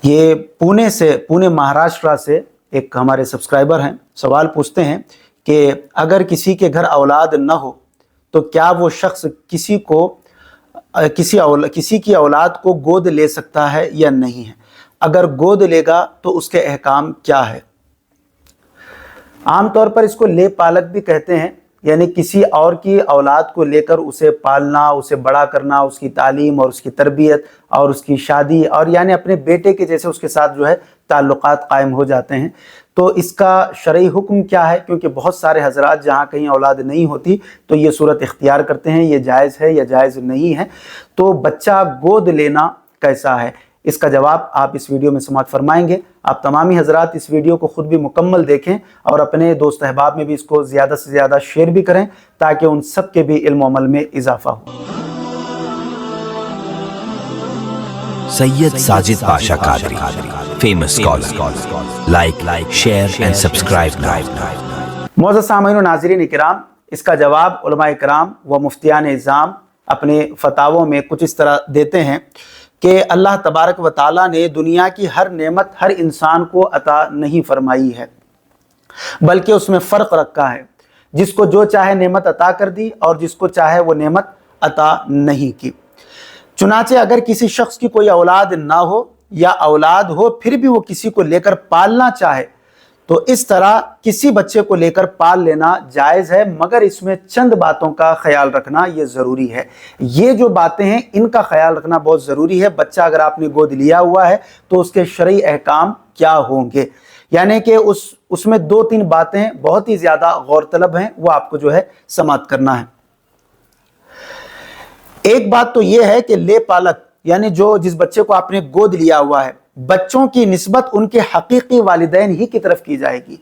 یہ पुणे महाराष्ट्र से एक हमारे सब्सक्राइबर हैं, सवाल पूछते हैं कि अगर किसी के घर औलाद न हो तो क्या वो शख्स किसी की औलाद को गोद ले सकता है या नहीं है? अगर गोद लेगा तो उसके अहकाम क्या है? आम तौर पर इसको ले पालक भी कहते हैं, यानी किसी और की औलाद को लेकर उसे पालना, उसे बड़ा करना, उसकी तालीम और उसकी तरबियत और उसकी शादी, और यानी अपने बेटे के जैसे उसके साथ जो है ताल्लुकात कायम हो जाते हैं। तो इसका शरई हुक्म क्या है? क्योंकि बहुत सारे हजरात जहाँ कहीं औलाद नहीं होती तो ये सूरत इख्तियार करते हैं, ये जायज़ है या जायज़ नहीं है। तो बच्चा गोद लेना कैसा है, इसका जवाब आप इस वीडियो में समाअत फरमाएंगे। आप तमामी हजरात इस वीडियो को ख़ुद भी मुकम्मल देखें और अपने दोस्त अहबाब में भी इसको ज़्यादा से ज़्यादा शेयर भी करें ताकि उन सब के भी इल्म अमल में इजाफा हो। Syed Sajid Pasha Qadri, famous scholar, like share and subscribe now. मोअज़्ज़ज़ सामीन व नाज़रीन इकराम, इसका जवाब उलमा इकराम व मुफ्तियान इज़ाम अपने फतावों में कुछ इस तरह देते हैं कि अल्लाह तबारक व ताला ने दुनिया की हर नेमत हर इंसान को अता नहीं फरमाई है, बल्कि उसमें फ़र्क रखा है। जिसको जो चाहे नेमत अता कर दी और जिसको चाहे वो नेमत अता नहीं की। चुनाचे अगर किसी शख्स की कोई औलाद ना हो या औलाद हो फिर भी वो किसी को लेकर पालना चाहे तो इस तरह किसी बच्चे को लेकर पाल लेना जायज़ है, मगर इसमें चंद बातों का ख्याल रखना ये ज़रूरी है। ये जो बातें हैं इनका ख्याल रखना बहुत ज़रूरी है। बच्चा अगर आपने गोद लिया हुआ है तो उसके शरई अहकाम क्या होंगे, यानी कि उसमें 2-3 बातें बहुत ही ज़्यादा गौर तलब हैं, वो आपको जो है समाअत करना है। एक बात तो ये है कि ले पालक यानी जिस बच्चे को आपने गोद लिया हुआ है, बच्चों की निस्बत उनके हकीकी वालिदैन ही की तरफ की जाएगी।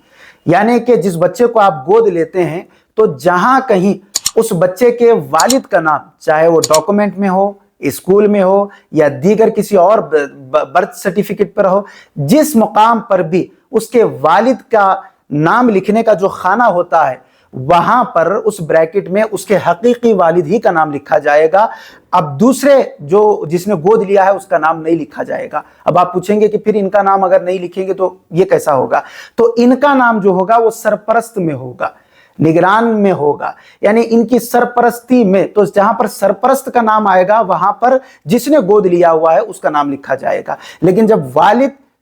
यानी कि जिस बच्चे को आप गोद लेते हैं तो जहां कहीं उस बच्चे के वालिद का नाम, चाहे वो डॉक्यूमेंट में हो, स्कूल में हो या दीगर किसी और बर्थ सर्टिफिकेट पर हो, जिस मुकाम पर भी उसके वालिद का नाम लिखने का जो खाना होता है वहां पर उस ब्रैकेट में उसके हकीकी वालिद ही का नाम लिखा जाएगा। अब दूसरे जिसने गोद लिया है उसका नाम नहीं लिखा जाएगा। अब आप पूछेंगे कि फिर इनका नाम अगर नहीं लिखेंगे तो ये कैसा होगा? तो इनका नाम जो होगा वो सरपरस्त में होगा, निगरान में होगा, यानी इनकी सरपरस्ती में। तो जहां पर सरपरस्त का नाम आएगा वहां पर जिसने गोद लिया हुआ है उसका नाम लिखा जाएगा। लेकिन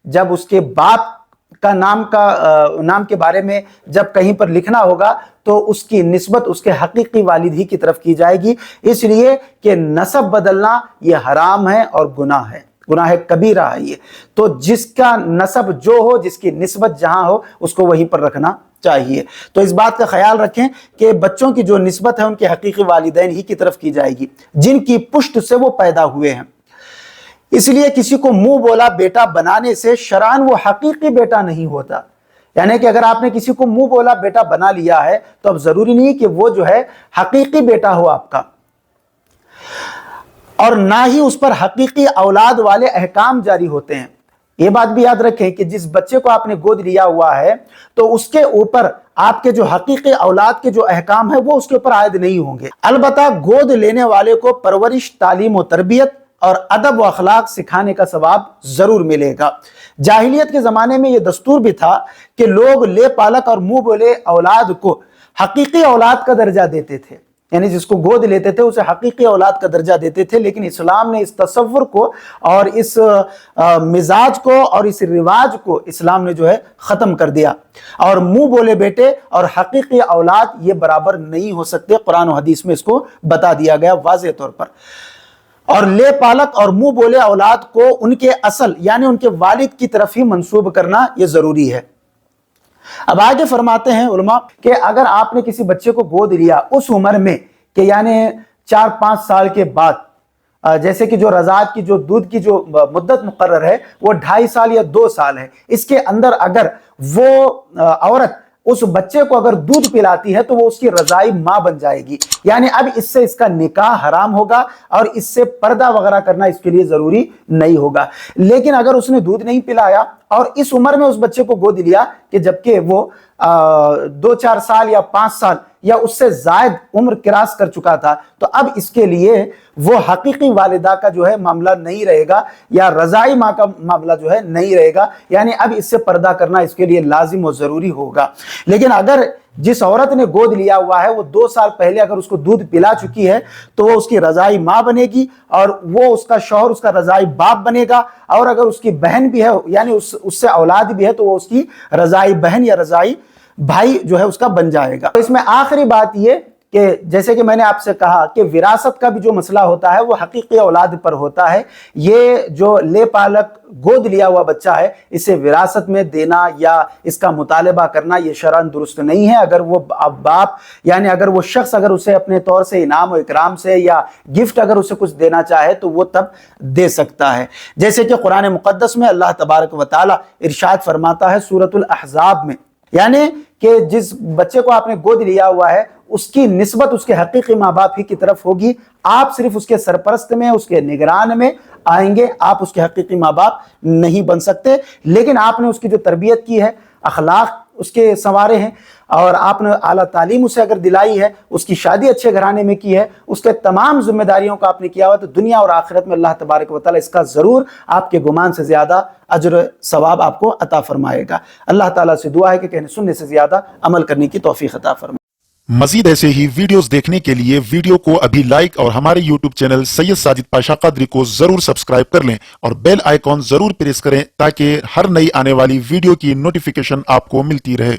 जब उसके बाप का नाम के बारे में जब कहीं पर लिखना होगा तो उसकी निस्बत उसके हकीकी वालिद ही की तरफ की जाएगी, इसलिए कि नसब बदलना ये हराम है और गुनाह कबीरा है ये। तो जिसका नसब जो हो, जिसकी निस्बत जहां हो, उसको वहीं पर रखना चाहिए। तो इस बात का ख्याल रखें कि बच्चों की जो निस्बत है उनके हकीकी वालिदैन ही की तरफ की जाएगी जिनकी पुष्ट से वो पैदा हुए हैं। इसलिए किसी को मुंह बोला बेटा बनाने से शरान वो हकीकी बेटा नहीं होता। यानी कि अगर आपने किसी को मुंह बोला बेटा बना लिया है तो अब जरूरी नहीं कि वो जो है हकीकी बेटा हो आपका, और ना ही उस पर हकीकी औलाद वाले अहकाम जारी होते हैं। ये बात भी याद रखें कि जिस बच्चे को आपने गोद लिया हुआ है तो उसके ऊपर आपके जो हकीकी औलाद के जो अहकाम है वो उसके ऊपर आयद नहीं होंगे। अलबत्ता गोद लेने वाले को परवरिश, तालीम और तरबियत और अदब व अखलाक सिखाने का सवाब जरूर मिलेगा। जाहिलियत के ज़माने में यह दस्तूर भी था कि लोग ले पालक और मुंह बोले औलाद को हकीकी औलाद का दर्जा देते थे, यानी जिसको गोद लेते थे उसे हकीकी औलाद का दर्जा देते थे। लेकिन इस्लाम ने इस तसव्वुर को और इस मिजाज को और इस रिवाज को इस्लाम ने जो है ख़त्म कर दिया, और मुंह बोले बेटे और हकीकी औलाद ये बराबर नहीं हो सकते। कुरान और हदीस में इसको बता दिया गया वाज़ेह तौर पर। और ले पालक और मुंह बोले औलाद को उनके असल यानी उनके वालिद की तरफ ही मंसूब करना यह जरूरी है। अब आगे फरमाते हैं उलमा कि अगर आपने किसी बच्चे को गोद लिया उस उम्र में कि यानी 4-5 साल के बाद, जैसे कि जो रज़ात की जो दूध की जो मुद्दत मुकर्रर है वो 2.5 साल या 2 साल है, इसके अंदर अगर वो औरत उस बच्चे को अगर दूध पिलाती है तो वो उसकी रज़ाई माँ बन जाएगी, यानी अब इससे इसका निकाह हराम होगा और इससे पर्दा वगैरह करना इसके लिए ज़रूरी नहीं होगा। लेकिन अगर उसने दूध नहीं पिलाया اور اس عمر میں اس بچے کو گود لیا کہ جبکہ وہ 2-4 سال یا 5 سال یا اس سے زائد عمر کراس کر چکا تھا، تو اب اس کے لیے وہ حقیقی والدہ کا جو ہے معاملہ نہیں رہے گا یا رضاعی ماں کا معاملہ جو ہے نہیں رہے گا، یعنی اب اس سے پردہ کرنا اس کے لیے لازم و ضروری ہوگا۔ لیکن اگر جس عورت نے گود لیا ہوا ہے وہ 2 سال پہلے اگر اس کو دودھ پلا چکی ہے تو وہ اس کی رضاعی ماں بنے گی، اور وہ اس کا شوہر اس کا رضاعی باپ بنے گا، اور اگر اس کی بہن بھی ہے یعنی اس سے اولاد بھی ہے تو وہ اس کی رضاعی بہن یا رضاعی بھائی جو ہے اس کا بن جائے گا۔ اس میں آخری بات یہ کہ جیسے کہ میں نے آپ سے کہا کہ وراثت کا بھی جو مسئلہ ہوتا ہے وہ حقیقی اولاد پر ہوتا ہے۔ یہ جو لے پالک گود لیا ہوا بچہ ہے اسے وراثت میں دینا یا اس کا مطالبہ کرنا یہ شرعاً درست نہیں ہے۔ اگر وہ باپ یعنی اگر وہ شخص اگر اسے اپنے طور سے انعام و اکرام سے یا گفٹ اگر اسے کچھ دینا چاہے تو وہ تب دے سکتا ہے، جیسے کہ قرآن مقدس میں اللہ تبارک و تعالی ارشاد فرماتا ہے سورۃ الاحزاب میں، یعنی کہ جس بچے کو آپ نے گود لیا ہوا ہے اس کی نسبت اس کے حقیقی ماں باپ ہی کی طرف ہوگی، آپ صرف اس کے سرپرست میں اس کے نگران میں آئیں گے، آپ اس کے حقیقی ماں باپ نہیں بن سکتے، لیکن آپ نے اس کی جو تربیت کی ہے، اخلاق اس کے سنوارے ہیں، اور آپ نے اعلیٰ تعلیم اسے اگر دلائی ہے، اس کی شادی اچھے گھرانے میں کی ہے، اس کے تمام ذمہ داریوں کو آپ نے کیا ہوا، تو دنیا اور آخرت میں اللہ تبارک و تعالیٰ اس کا ضرور آپ کے گمان سے زیادہ اجر ثواب آپ کو عطا فرمائے گا۔ اللہ تعالیٰ سے دعا ہے کہ کہنے سننے سے زیادہ عمل کرنے کی توفیق عطا فرمائے۔ مزید ایسے ہی ویڈیوز دیکھنے کے لیے ویڈیو کو ابھی لائک اور ہمارے یوٹیوب چینل سید ساجد پاشا قادری کو ضرور سبسکرائب کر لیں اور بیل آئیکن ضرور پریس کریں تاکہ ہر نئی آنے والی ویڈیو کی نوٹیفیکیشن آپ کو ملتی رہے۔